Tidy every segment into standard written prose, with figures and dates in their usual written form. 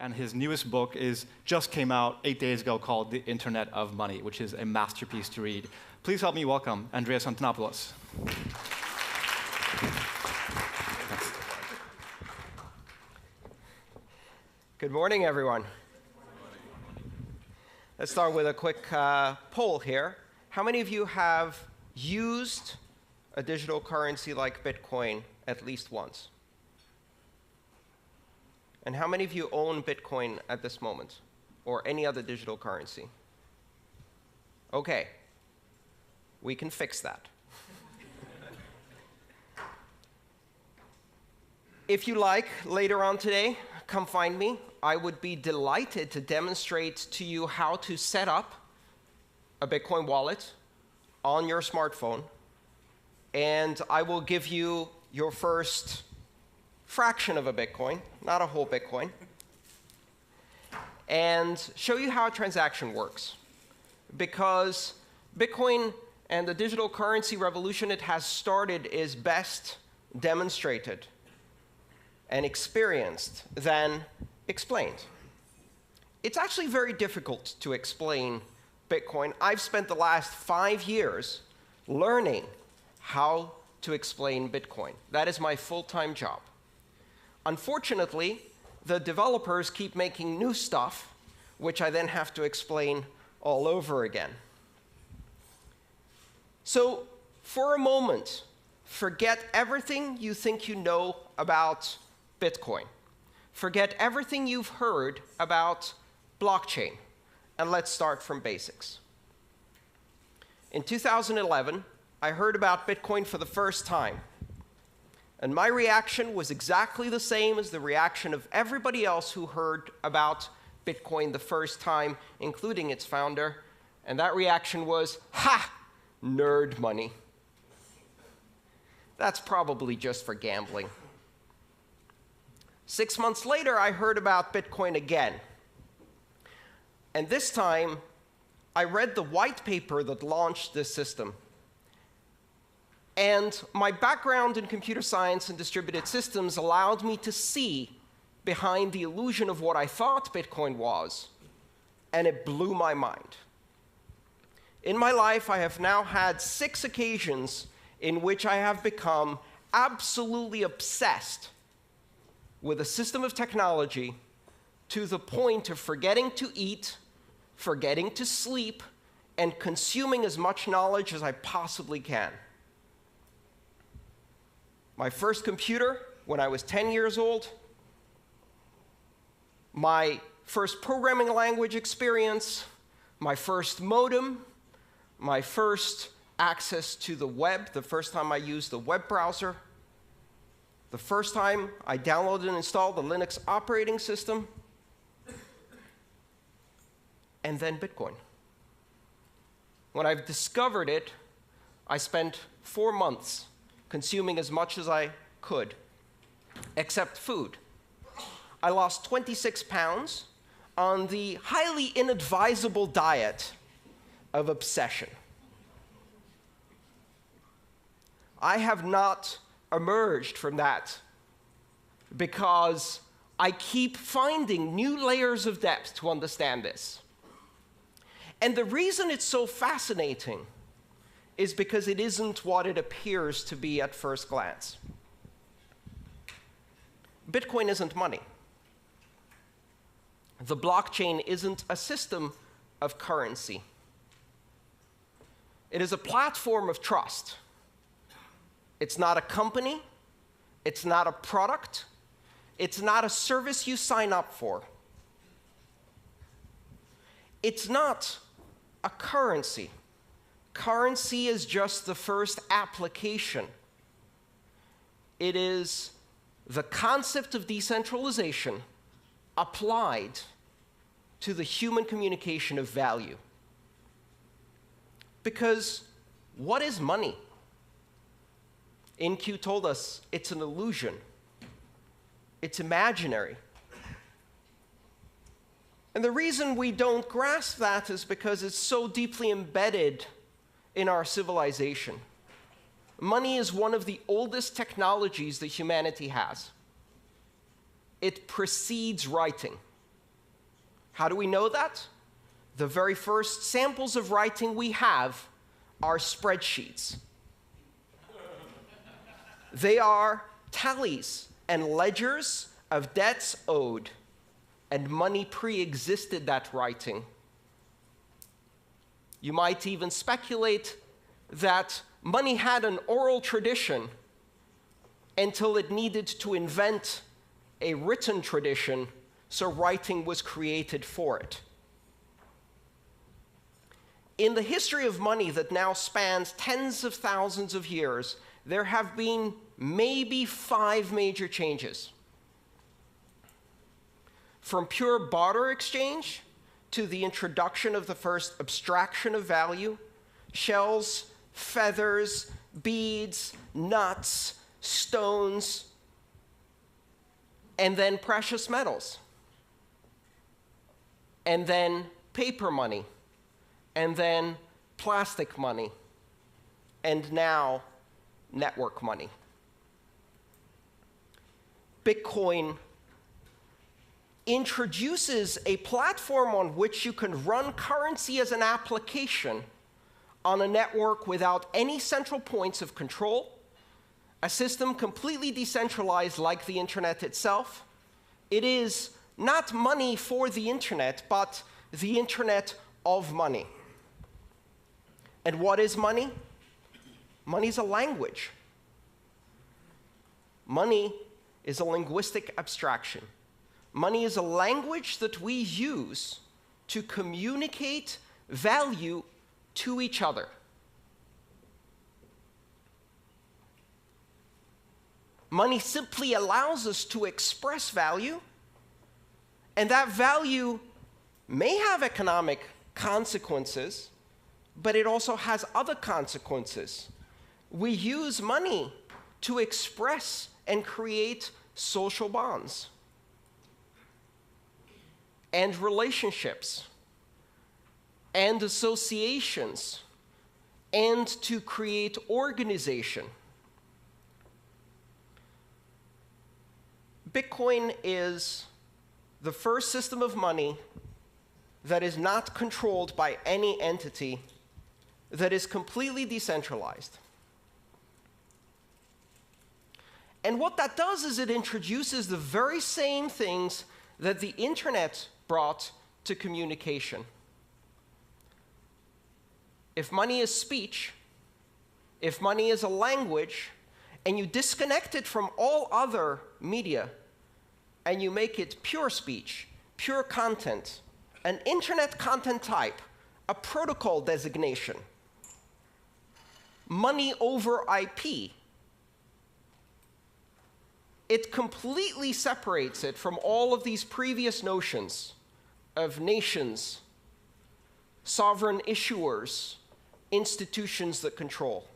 and his newest book just came out 8 days ago called The Internet of Money, which is a masterpiece to read. Please help me welcome Andreas Antonopoulos. Good morning, everyone. Let's start with a quick poll here. How many of you have used a digital currency like Bitcoin at least once? And how many of you own Bitcoin at this moment, or any other digital currency? OK. We can fix that. If you like, later on today, come find me. I would be delighted to demonstrate to you how to set up a Bitcoin wallet on your smartphone. And I will give you your first fraction of a Bitcoin, not a whole Bitcoin, and show you how a transaction works. Because Bitcoin and the digital currency revolution it has started is best demonstrated and experienced than explained. It's actually very difficult to explain Bitcoin. I've spent the last 5 years learning how to explain Bitcoin. That is my full-time job. Unfortunately, the developers keep making new stuff, which I then have to explain all over again. So for a moment, forget everything you think you know about Bitcoin. Forget everything you've heard about blockchain, and let's start from basics. In 2011, I heard about Bitcoin for the first time. And my reaction was exactly the same as the reaction of everybody else who heard about Bitcoin the first time, including its founder. And that reaction was, ha, nerd money. That's probably just for gambling. 6 months later, I heard about Bitcoin again. And this time, I read the white paper that launched this system. And my background in computer science and distributed systems allowed me to see behind the illusion of what I thought Bitcoin was, and it blew my mind. In my life, I have now had 6 occasions in which I have become absolutely obsessed with a system of technology to the point of forgetting to eat, forgetting to sleep, and consuming as much knowledge as I possibly can. My first computer, when I was 10 years old, my first programming language experience, my first modem, my first access to the web, the first time I used the web browser, the first time I downloaded and installed the Linux operating system, and then Bitcoin. When I've discovered it, I spent 4 months consuming as much as I could, except food. I lost 26 pounds on the highly inadvisable diet of obsession. I have not emerged from that because I keep finding new layers of depth to understand this. And the reason it's so fascinating is because it isn't what it appears to be at first glance. Bitcoin isn't money. The blockchain isn't a system of currency. It is a platform of trust. It's not a company. It's not a product. It's not a service you sign up for. It's not a currency. Currency is just the first application. It is the concept of decentralization applied to the human communication of value. Because what is money? InQ told us it's an illusion. It's imaginary. And the reason we don't grasp that is because it's so deeply embedded in our civilization. Money is one of the oldest technologies that humanity has. It precedes writing. How do we know that? The very first samples of writing we have are spreadsheets. They are tallies and ledgers of debts owed, and money pre-existed that writing. You might even speculate that money had an oral tradition until it needed to invent a written tradition, so writing was created for it. In the history of money that now spans tens of thousands of years, there have been maybe 5 major changes. From pure barter exchange to the introduction of the first abstraction of value, shells, feathers, beads, nuts, stones, and then precious metals, and then paper money, and then plastic money, and now network money. Bitcoin introduces a platform on which you can run currency as an application on a network without any central points of control, a system completely decentralized like the internet itself. It is not money for the internet, but the internet of money. And what is money? Money is a language. Money is a linguistic abstraction. Money is a language that we use to communicate value to each other. Money simply allows us to express value, and that value may have economic consequences, but it also has other consequences. We use money to express and create social bonds and relationships and associations and to create organization. Bitcoin is the first system of money that is not controlled by any entity, that is completely decentralized. And what that does is it introduces the very same things that the internet brought to communication. If money is speech, if money is a language, and you disconnect it from all other media, and you make it pure speech, pure content, an internet content type, a protocol designation, money over IP, it completely separates it from all of these previous notions of nations, sovereign issuers, institutions that control.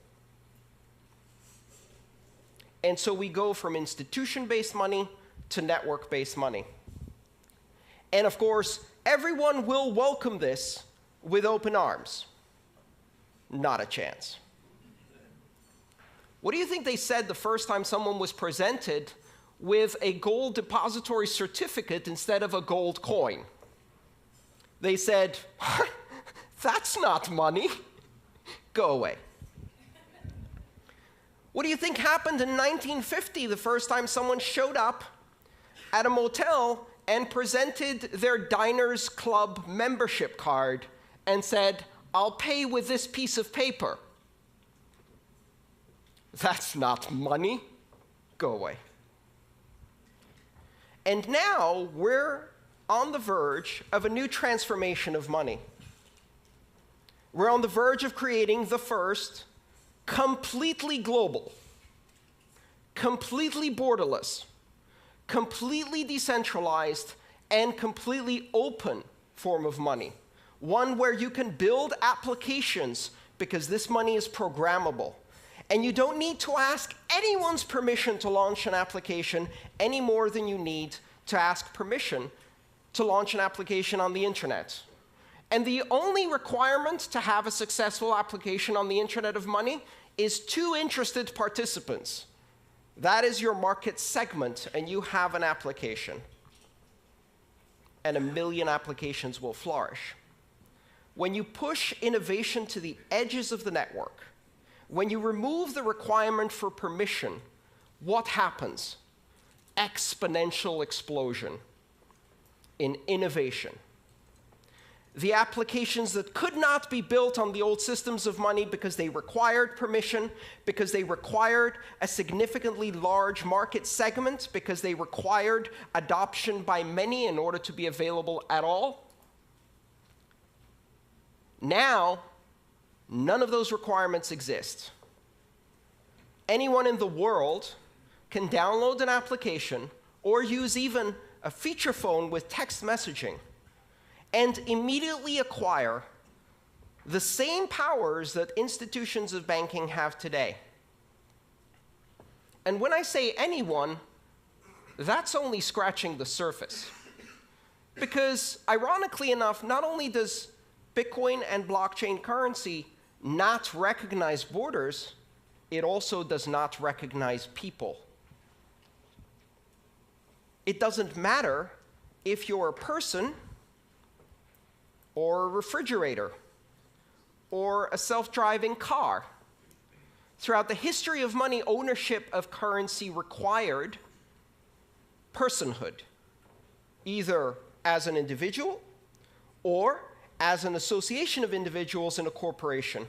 And so we go from institution-based money to network-based money. And of course, everyone will welcome this with open arms. Not a chance. What do you think they said the first time someone was presented with a gold depository certificate instead of a gold coin? They said, "That's not money. Go away." What do you think happened in 1950 the first time someone showed up at a motel and presented their Diners Club membership card and said, "I'll pay with this piece of paper"? That's not money. Go away. And now we're on the verge of a new transformation of money. We're on the verge of creating the first completely global, completely borderless, completely decentralized, and completely open form of money. One where you can build applications because this money is programmable. And you don't need to ask anyone's permission to launch an application any more than you need to ask permission to launch an application on the internet. And the only requirement to have a successful application on the Internet of Money is 2 interested participants. That is your market segment, and you have an application. and 1 million applications will flourish. When you push innovation to the edges of the network, when you remove the requirement for permission, what happens? Exponential explosion in innovation. The applications that could not be built on the old systems of money because they required permission, because they required a significantly large market segment, because they required adoption by many in order to be available at all. Now, none of those requirements exist. Anyone in the world can download an application or use even a feature phone with text messaging and immediately acquire the same powers that institutions of banking have today. And when I say anyone, that's only scratching the surface. Because, ironically enough, not only does Bitcoin and blockchain currency not recognize borders, it also does not recognize people. It doesn't matter if you're a person, or a refrigerator, or a self-driving car. Throughout the history of money, ownership of currency required personhood, either as an individual or as an association of individuals in a corporation.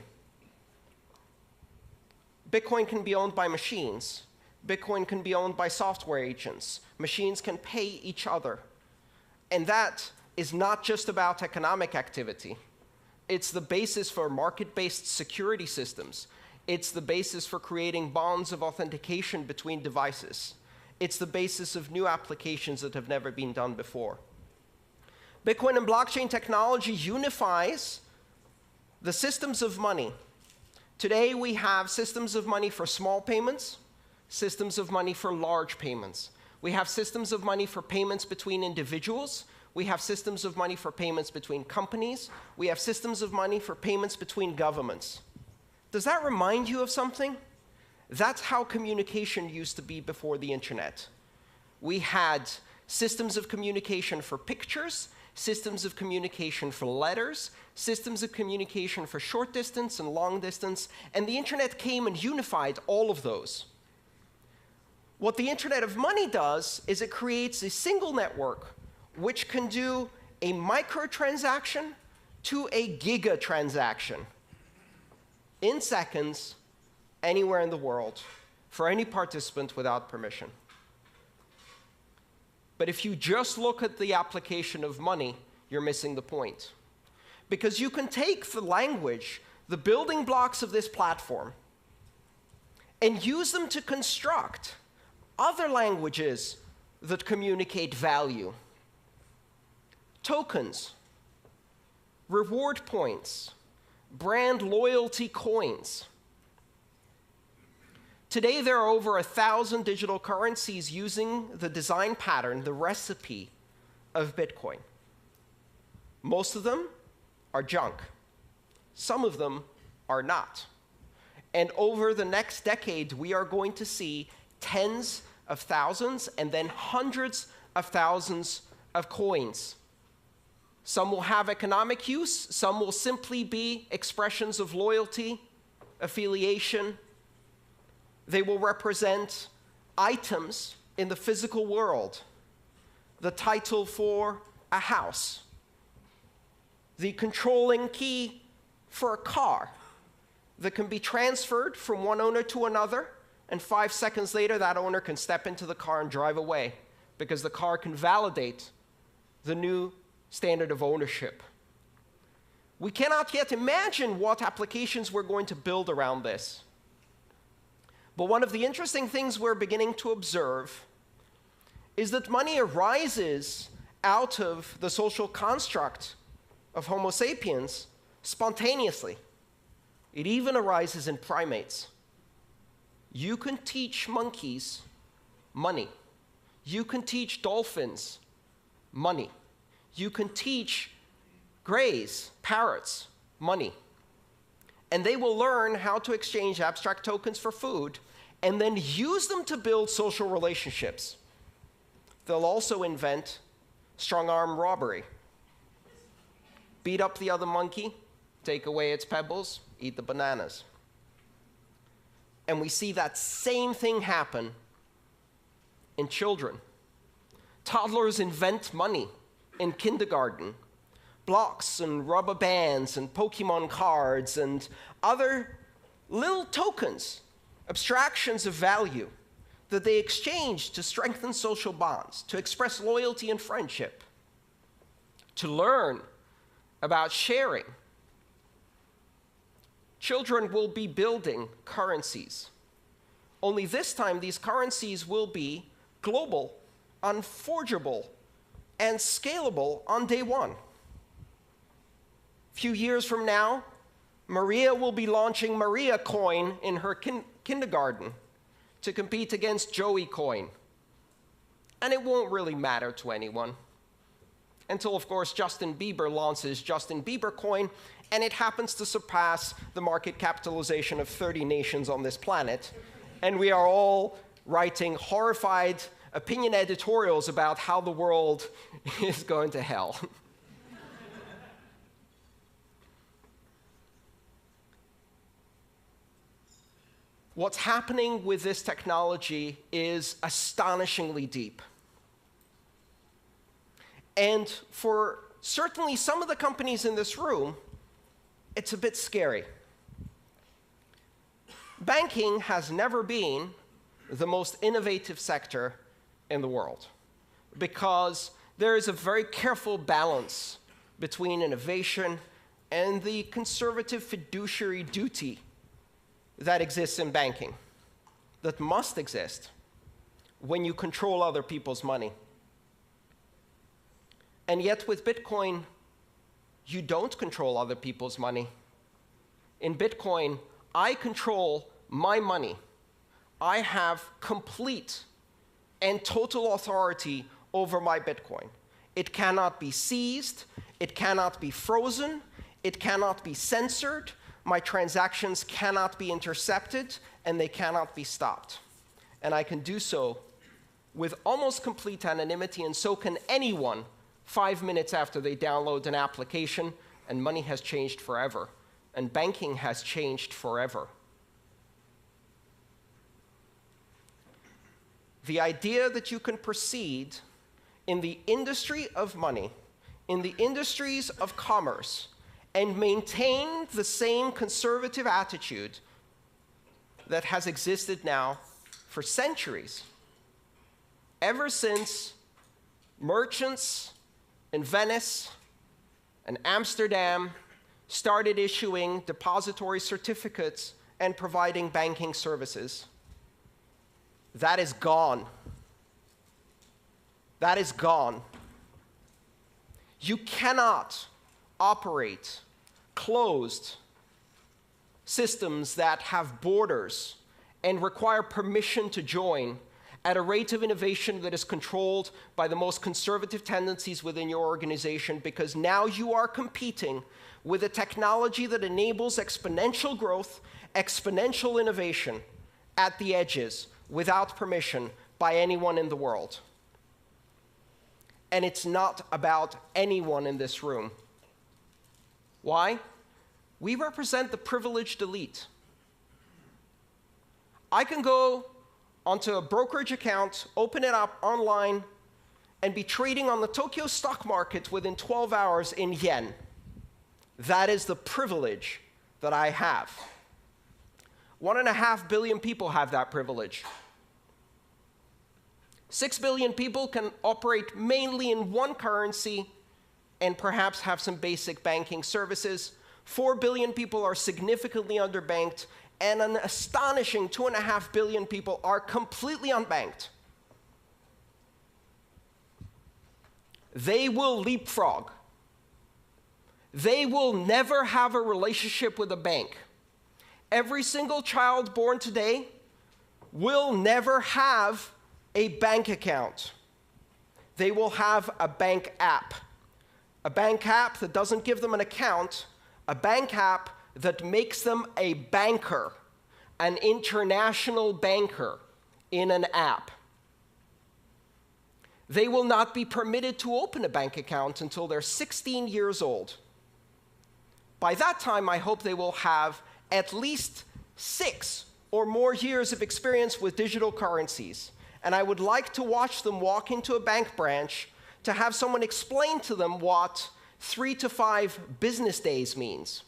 Bitcoin can be owned by machines. Bitcoin can be owned by software agents. Machines can pay each other. And that is not just about economic activity. It's the basis for market-based security systems. It's the basis for creating bonds of authentication between devices. It's the basis of new applications that have never been done before. Bitcoin and blockchain technology unifies the systems of money. Today, we have systems of money for small payments, systems of money for large payments. We have systems of money for payments between individuals. We have systems of money for payments between companies. We have systems of money for payments between governments. Does that remind you of something? That's how communication used to be before the internet. We had systems of communication for pictures, systems of communication for letters, systems of communication for short distance and long distance, and the internet came and unified all of those. What the Internet of Money does is it creates a single network which can do a microtransaction to a gigatransaction in seconds, anywhere in the world, for any participant without permission. But if you just look at the application of money, you're missing the point. Because you can take the language, the building blocks of this platform, and use them to construct other languages that communicate value. Tokens, reward points, brand loyalty coins. Today, there are over 1,000 digital currencies using the design pattern, the recipe of Bitcoin. Most of them are junk. Some of them are not. And over the next decade, we are going to see tens of thousands and then hundreds of thousands of coins. Some will have economic use. Some will simply be expressions of loyalty, affiliation. They will represent items in the physical world. The title for a house. The controlling key for a car that can be transferred from one owner to another, and 5 seconds later, that owner can step into the car and drive away because the car can validate the new standard of ownership. We cannot yet imagine what applications we're going to build around this. But one of the interesting things we're beginning to observe is that money arises out of the social construct of Homo sapiens spontaneously. It even arises in primates. You can teach monkeys money. You can teach dolphins money. You can teach greys, parrots, money. And they will learn how to exchange abstract tokens for food and then use them to build social relationships. They'll also invent strong-arm robbery. Beat up the other monkey, take away its pebbles, eat the bananas. And we see that same thing happen in children. Toddlers invent money in kindergarten. Blocks and rubber bands and Pokemon cards and other little tokens, abstractions of value that they exchange to strengthen social bonds, to express loyalty and friendship, to learn about sharing. Children will be building currencies. Only this time, these currencies will be global, unforgeable, and scalable on day one. A few years from now, Maria will be launching Maria Coin in her kindergarten to compete against Joey Coin. And it won't really matter to anyone. Until, of course, Justin Bieber launches Justin Bieber Coin, and it happens to surpass the market capitalization of 30 nations on this planet. And we are all writing horrified opinion editorials about how the world is going to hell. What's happening with this technology is astonishingly deep. And for certainly some of the companies in this room, it's a bit scary. Banking has never been the most innovative sector in the world because there is a very careful balance between innovation and the conservative fiduciary duty that exists in banking, that must exist when you control other people's money. And yet with Bitcoin, you don't control other people's money. In Bitcoin, I control my money. I have complete and total authority over my Bitcoin. It cannot be seized, it cannot be frozen, it cannot be censored, my transactions cannot be intercepted, and they cannot be stopped. And I can do so with almost complete anonymity, and so can anyone 5 minutes after they download an application, and money has changed forever, and banking has changed forever. The idea that you can proceed in the industry of money, in the industries of commerce, and maintain the same conservative attitude that has existed now for centuries, ever since merchants in Venice and Amsterdam started issuing depository certificates and providing banking services. That is gone. That is gone. You cannot operate closed systems that have borders and require permission to join at a rate of innovation that is controlled by the most conservative tendencies within your organization, because now you are competing with a technology that enables exponential growth, exponential innovation at the edges without permission by anyone in the world. And it's not about anyone in this room. Why? We represent the privileged elite. I can go onto a brokerage account, open it up online, and be trading on the Tokyo stock market within 12 hours in yen. That is the privilege that I have. 1.5 billion people have that privilege. 6 billion people can operate mainly in one currency and perhaps have some basic banking services. 4 billion people are significantly underbanked, and an astonishing 2.5 billion people are completely unbanked. They will leapfrog. They will never have a relationship with a bank. Every single child born today will never have a bank account. They will have a bank app. A bank app that doesn't give them an account, a bank app that makes them a banker, an international banker in an app. They will not be permitted to open a bank account until they're 16 years old. By that time, I hope they will have at least 6 or more years of experience with digital currencies. And I would like to watch them walk into a bank branch to have someone explain to them what 3 to 5 business days means.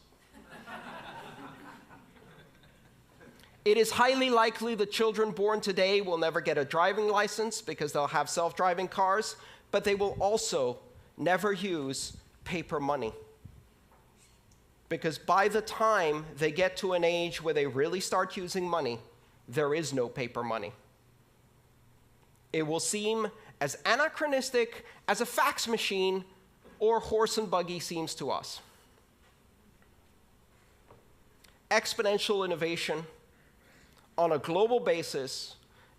It is highly likely that children born today will never get a driving license because they'll have self-driving cars, but they will also never use paper money. Because by the time they get to an age where they really start using money, there is no paper money. It will seem as anachronistic as a fax machine or horse and buggy seems to us. Exponential innovation on a global basis,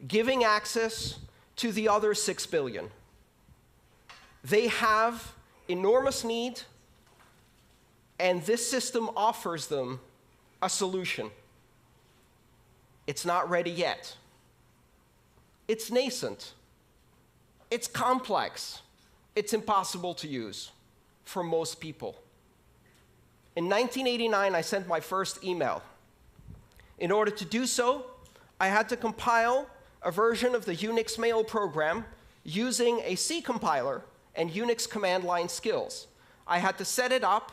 giving access to the other 6 billion. They have enormous need, and this system offers them a solution. It's not ready yet. It's nascent. It's complex. It's impossible to use for most people. In 1989, I sent my first email. In order to do so, I had to compile a version of the Unix mail program using a C compiler and Unix command line skills. I had to set it up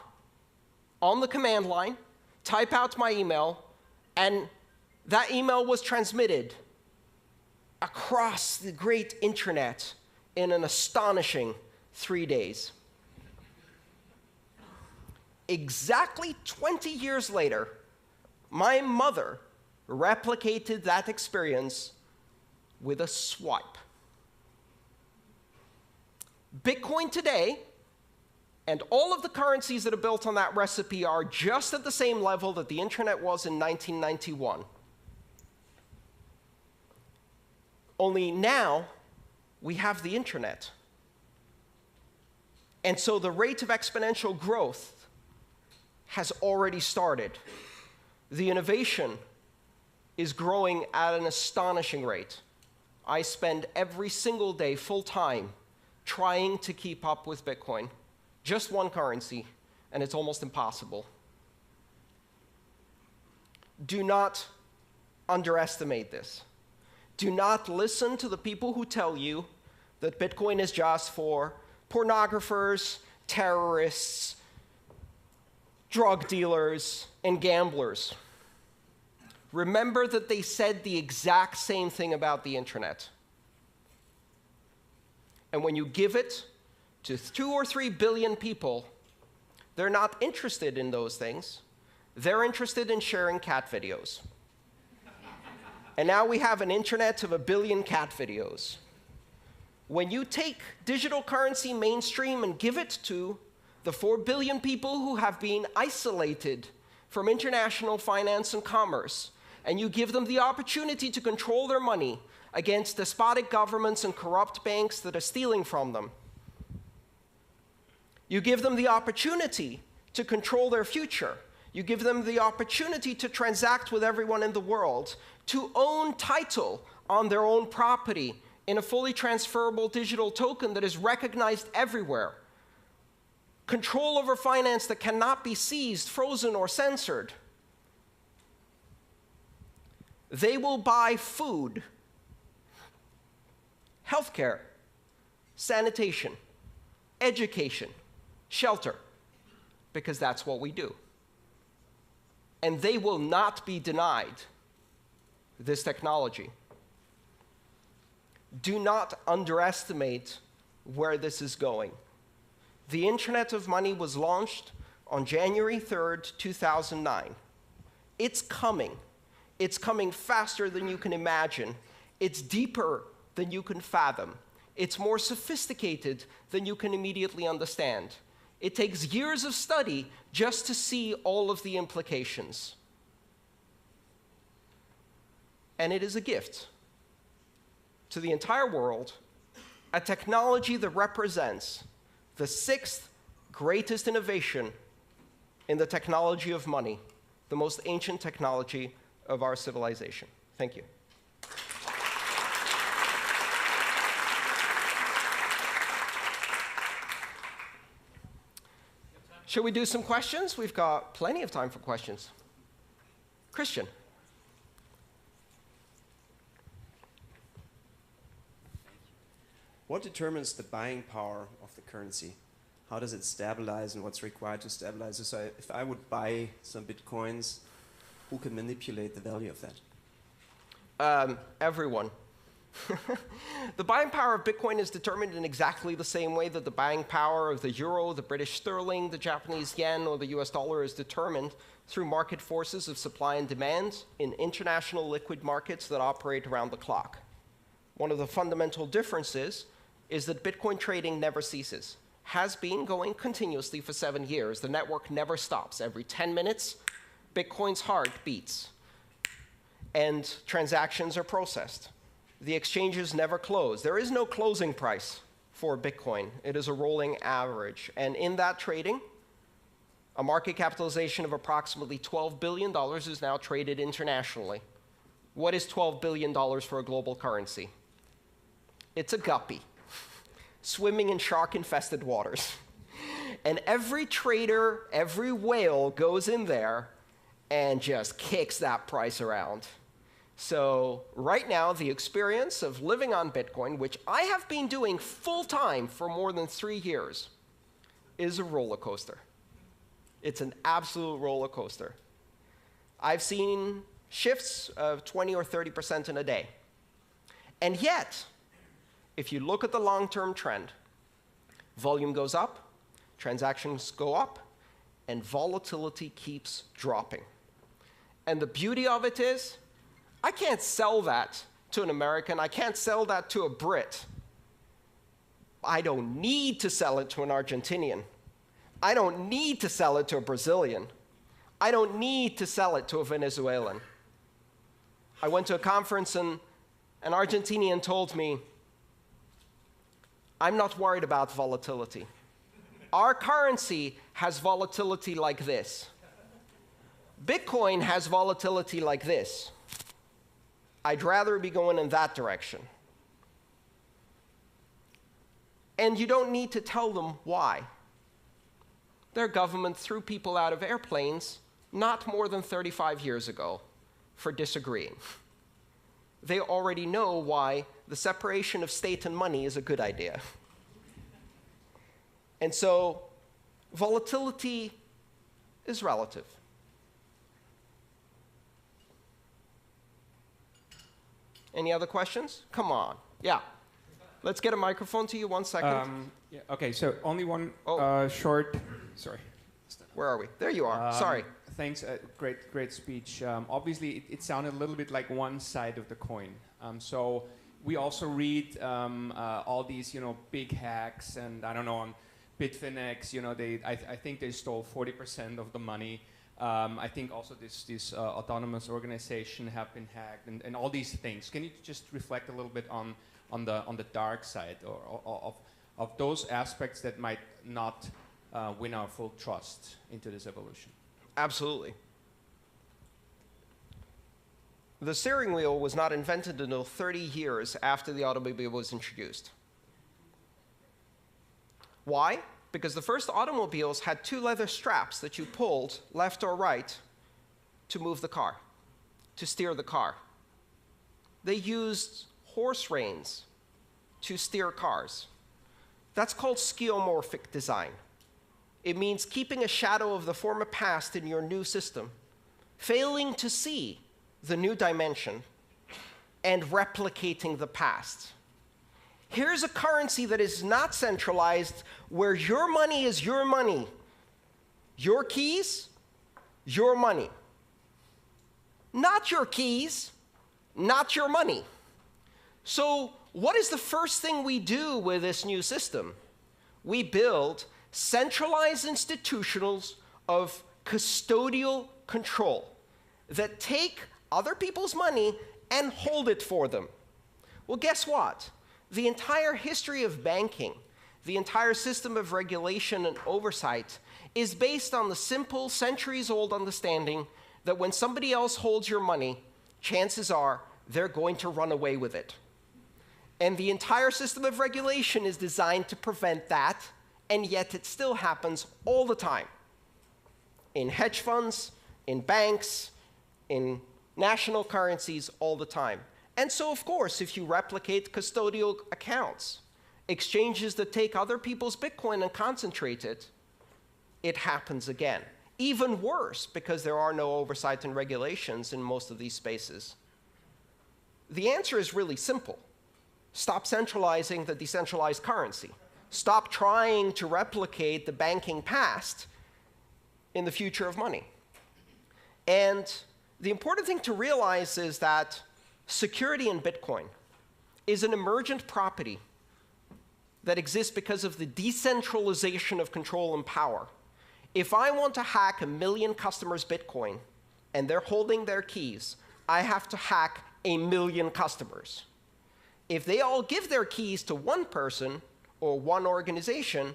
on the command line, type out my email, and that email was transmitted across the great internet in an astonishing 3 days. Exactly 20 years later, my mother replicated that experience with a swipe. Bitcoin today and all of the currencies that are built on that recipe are just at the same level that the internet was in 1991. Only now we have the internet. And so the rate of exponential growth has already started. The innovation is growing at an astonishing rate. I spend every single day full-time trying to keep up with Bitcoin. Just one currency, and it's almost impossible. Do not underestimate this. Do not listen to the people who tell you that Bitcoin is just for pornographers, terrorists, drug dealers, and gamblers. Remember that they said the exact same thing about the internet. And when you give it to 2 or 3 billion people, they're not interested in those things. They're interested in sharing cat videos. And now we have an internet of 1 billion cat videos. When you take digital currency mainstream and give it to the 4 billion people who have been isolated from international finance and commerce, and you give them the opportunity to control their money against despotic governments and corrupt banks that are stealing from them, you give them the opportunity to control their future. You give them the opportunity to transact with everyone in the world, to own title on their own property in a fully transferable digital token that is recognized everywhere. Control over finance that cannot be seized, frozen, or censored. They will buy food, healthcare, sanitation, education, shelter, because that's what we do. And they will not be denied this technology. Do not underestimate where this is going. The Internet of Money was launched on January 3rd, 2009. It's coming. It's coming faster than you can imagine. It's deeper than you can fathom. It's more sophisticated than you can immediately understand. It takes years of study just to see all of the implications. And it is a gift to the entire world, a technology that represents the 6th greatest innovation in the technology of money, the most ancient technology of our civilization. Thank you. Shall we do some questions? We've got plenty of time for questions. Christian. What determines the buying power of the currency? How does it stabilize, and what's required to stabilize it? So if I would buy some bitcoins, who can manipulate the value of that? Everyone. The buying power of Bitcoin is determined in exactly the same way that the buying power of the euro, the British sterling, the Japanese yen, or the US dollar is determined through market forces of supply and demand in international liquid markets that operate around the clock. One of the fundamental differences is that Bitcoin trading never ceases. Has been going continuously for 7 years. The network never stops. Every 10 minutes, Bitcoin's heart beats, and transactions are processed. The exchanges never close. There is no closing price for Bitcoin. It is a rolling average. And in that trading, a market capitalization of approximately $12 billion is now traded internationally. What is $12 billion for a global currency? It's a guppy swimming in shark-infested waters. And every trader, every whale goes in there and just kicks that price around. So right now, the experience of living on Bitcoin, which I have been doing full-time for more than 3 years, is a roller coaster. It's an absolute roller coaster. I've seen shifts of 20 or 30% in a day. And yet, if you look at the long-term trend, volume goes up, transactions go up, and volatility keeps dropping. And the beauty of it is, I can't sell that to an American. I can't sell that to a Brit. I don't need to sell it to an Argentinian. I don't need to sell it to a Brazilian. I don't need to sell it to a Venezuelan. I went to a conference and an Argentinian told me, I'm not worried about volatility. Our currency has volatility like this. Bitcoin has volatility like this. I'd rather be going in that direction. And you don't need to tell them why. Their government threw people out of airplanes not more than 35 years ago for disagreeing. They already know why the separation of state and money is a good idea. And so volatility is relative. Any other questions? Come on. Yeah. Let's get a microphone to you. 1 second. Yeah, okay, so only one short. Sorry. Where are we? There you are. Sorry. Thanks. Great speech. Obviously, it sounded a little bit like one side of the coin. So we also read all these, big hacks, and I don't know, on Bitfinex, I think they stole 40% of the money. I think also this autonomous organization have been hacked, and all these things. Can you just reflect a little bit on the dark side of those aspects that might not win our full trust into this evolution? Absolutely. The steering wheel was not invented until 30 years after the automobile was introduced. Why? Because the first automobiles had 2 leather straps that you pulled left or right to move the car, to steer the car. They used horse reins to steer cars. That's called skeuomorphic design. It means keeping a shadow of the former past in your new system, failing to see the new dimension, and replicating the past. Here's a currency that is not centralized, where your money is your money. Your keys, your money. Not your keys, not your money. So what is the first thing we do with this new system? We build centralized institutions of custodial control that take other people's money and hold it for them. Well, guess what? The entire history of banking, the entire system of regulation and oversight is based on the simple, centuries-old understanding that when somebody else holds your money, chances are they're going to run away with it. And the entire system of regulation is designed to prevent that, and yet it still happens all the time. in hedge funds, in banks, in national currencies all the time. And so, of course, if you replicate custodial accounts, exchanges that take other people's Bitcoin and concentrate it, it happens again. Even worse, because there are no oversight and regulations in most of these spaces. The answer is really simple. Stop centralizing the decentralized currency. Stop trying to replicate the banking past in the future of money. And the important thing to realize is that security in Bitcoin is an emergent property that exists because of the decentralization of control and power. If I want to hack 1 million customers' Bitcoin and they're holding their keys, I have to hack 1 million customers. If they all give their keys to one person or one organization,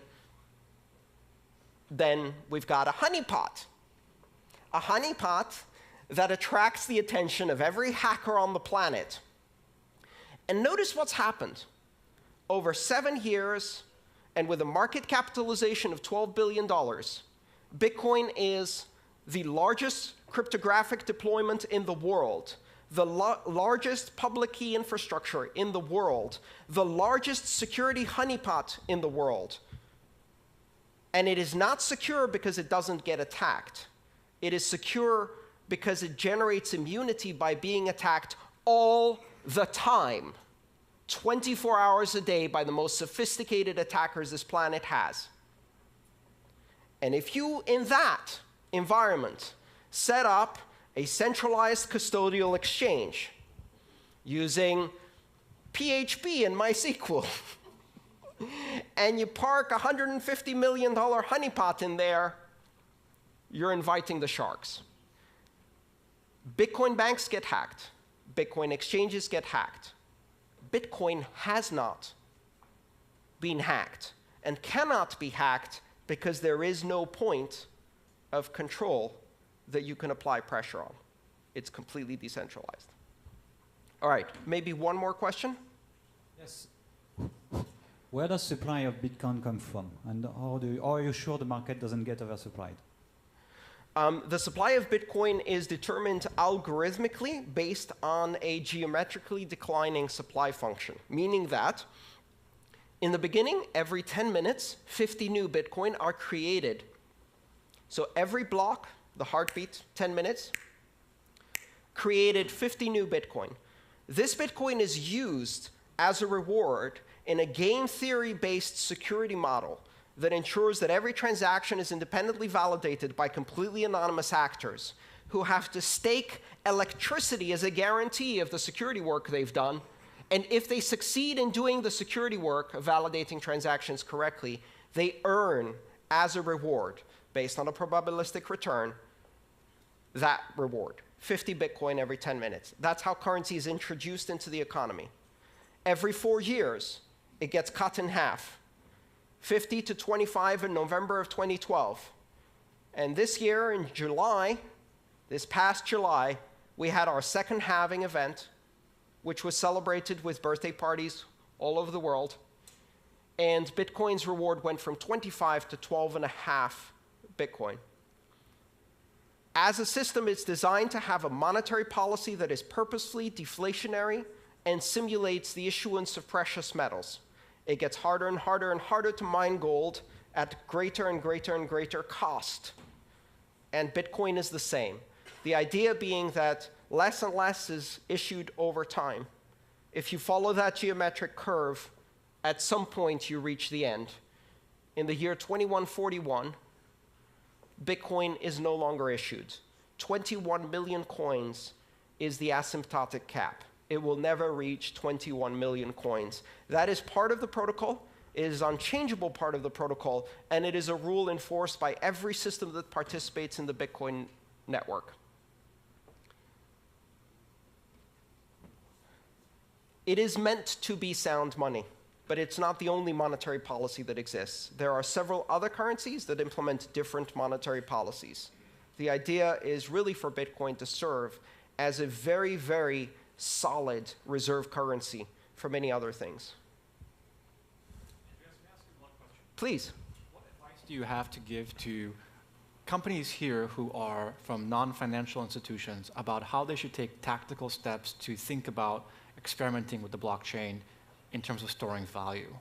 then we've got a honeypot. A honeypot that attracts the attention of every hacker on the planet. And notice what's happened. Over 7 years, and with a market capitalization of $12 billion, Bitcoin is the largest cryptographic deployment in the world, the largest public key infrastructure in the world, the largest security honeypot in the world. And it is not secure because it doesn't get attacked. It is secure because it generates immunity by being attacked all the time, 24 hours a day by the most sophisticated attackers this planet has. And if you, in that environment, set up a centralized custodial exchange using PHP and MySQL, and you park a $150 million honeypot in there, you're inviting the sharks. Bitcoin banks get hacked. Bitcoin exchanges get hacked. Bitcoin has not been hacked and cannot be hacked because there is no point of control that you can apply pressure on. It's completely decentralized. All right, maybe one more question? Yes. Where does supply of Bitcoin come from? And how are you sure the market doesn't get oversupplied? The supply of Bitcoin is determined algorithmically based on a geometrically declining supply function, meaning that in the beginning, every 10 minutes, 50 new Bitcoin are created. So every block, the heartbeat, 10 minutes, created 50 new Bitcoin. This Bitcoin is used as a reward in a game theory-based security model that ensures that every transaction is independently validated by completely anonymous actors who have to stake electricity as a guarantee of the security work they've done. And if they succeed in doing the security work of validating transactions correctly, they earn as a reward, based on a probabilistic return, that reward, 50 Bitcoin every 10 minutes. That's how currency is introduced into the economy. Every 4 years, it gets cut in half. 50 to 25 in November of 2012. And this year in July, this past July, we had our second halving event, which was celebrated with birthday parties all over the world. And Bitcoin's reward went from 25 to 12.5 Bitcoin. As a system, it's designed to have a monetary policy that is purposefully deflationary and simulates the issuance of precious metals. It gets harder and harder and harder to mine gold at greater and greater and greater cost. And Bitcoin is the same. The idea being that less and less is issued over time. If you follow that geometric curve, at some point you reach the end. In the year 2141, Bitcoin is no longer issued. 21 million coins is the asymptotic cap. It will never reach 21 million coins. That is part of the protocol. It is an unchangeable part of the protocol, and it is a rule enforced by every system that participates in the Bitcoin network. It is meant to be sound money, but it's not the only monetary policy that exists. There are several other currencies that implement different monetary policies. The idea is really for Bitcoin to serve as a very, very solid reserve currency for many other things. Andreas, may I ask you one question? Please. What advice do you have to give to companies here who are from non-financial institutions about how they should take tactical steps to think about experimenting with the blockchain in terms of storing value?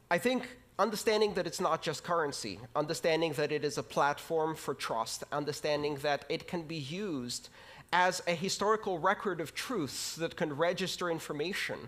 I think understanding that it's not just currency, understanding that it is a platform for trust, understanding that it can be used as a historical record of truths that can register information,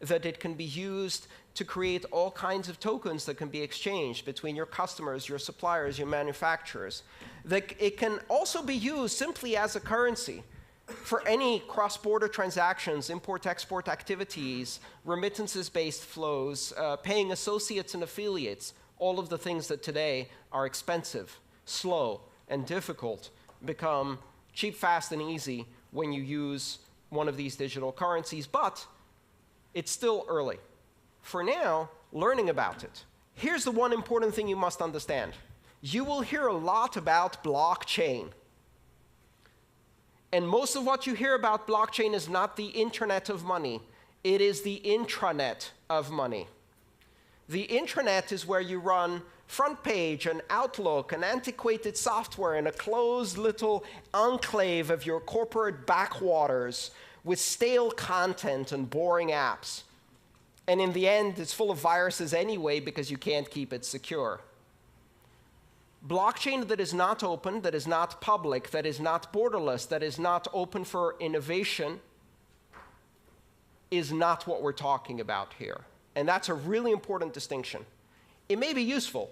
that it can be used to create all kinds of tokens that can be exchanged between your customers, your suppliers, your manufacturers, that it can also be used simply as a currency for any cross-border transactions, import-export activities, remittances-based flows, paying associates and affiliates, all of the things that today are expensive, slow, and difficult become cheap, fast, and easy when you use one of these digital currencies, but it's still early. For now, learning about it. Here's the one important thing you must understand. You will hear a lot about blockchain. And most of what you hear about blockchain is not the internet of money. It is the intranet of money. The intranet is where you run front page and Outlook and antiquated software in a closed little enclave of your corporate backwaters with stale content and boring apps. And in the end, it's full of viruses anyway because you can't keep it secure. Blockchain that is not open, that is not public, that is not borderless, that is not open for innovation is not what we're talking about here. And that's a really important distinction. It may be useful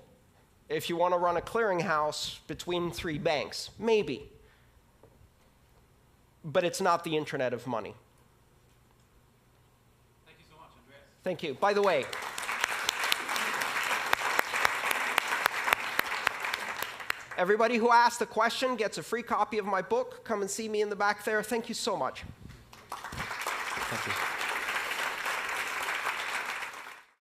if you want to run a clearinghouse between 3 banks, maybe. But it's not the internet of money. Thank you so much, Andreas. Thank you. By the way, everybody who asked a question gets a free copy of my book. Come and see me in the back there. Thank you so much. Thank you.